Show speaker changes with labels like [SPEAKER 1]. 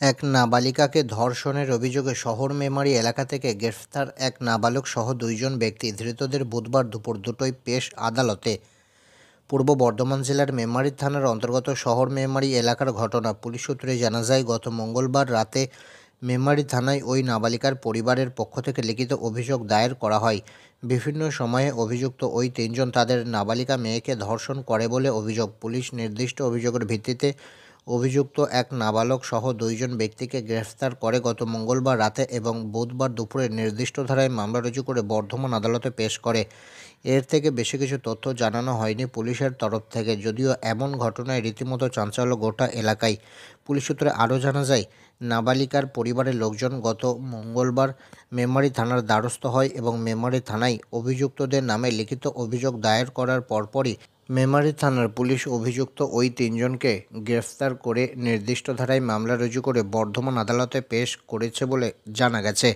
[SPEAKER 1] এক নাবালিকাকে ধর্ষণের অভিযোগে শহর মেমারি এলাকা থেকে গ্রেফতার এক নাবালক সহ ২ ব্যক্তি। ধৃতদের বুধবার দুপুর ২টোয় পেশ আদালতে। পূর্ব বর্ধমান জেলার মেমারি থানার অন্তর্গত শহর মেমারি এলাকার ঘটনা। পুলিশ সূত্রে জানা যায়, গত মঙ্গলবার রাতে মেমারি থানায় ওই নাবালিকার পরিবারের পক্ষ থেকে লিখিত অভিযোগ দায়ের করা হয়। বিভিন্ন সময়ে অভিযুক্ত ওই ৩জন তাদের নাবালিকা মেয়েকে ধর্ষণ করে বলে অভিযোগ। পুলিশ নির্দিষ্ট অভিযোগের ভিত্তিতে অভিযুক্ত এক নাবালক সহ ২ ব্যক্তিকে গ্রেফতার করে গত মঙ্গলবার রাতে এবং বুধবার দুপুরে নির্দিষ্ট ধারায় মামলা রুজু করে বর্ধমান আদালতে পেশ করে। এর থেকে বেশি কিছু তথ্য জানানো হয়নি পুলিশের তরফ থেকে, যদিও এমন ঘটনায় রীতিমতো চাঞ্চল্য গোটা এলাকায়। পুলিশ সূত্রে আরও জানা যায়, নাবালিকার পরিবারের লোকজন গত মঙ্গলবার মেমারি থানার দ্বারস্থ হয় এবং মেমারি থানায় অভিযুক্তদের নামে লিখিত অভিযোগ দায়ের করার পরপরই মেমারি থানার পুলিশ অভিযুক্ত ওই ৩জনকে গ্রেফতার করে নির্দিষ্ট ধারায় মামলা রুজু করে বর্ধমান আদালতে পেশ করেছে বলে জানা গেছে।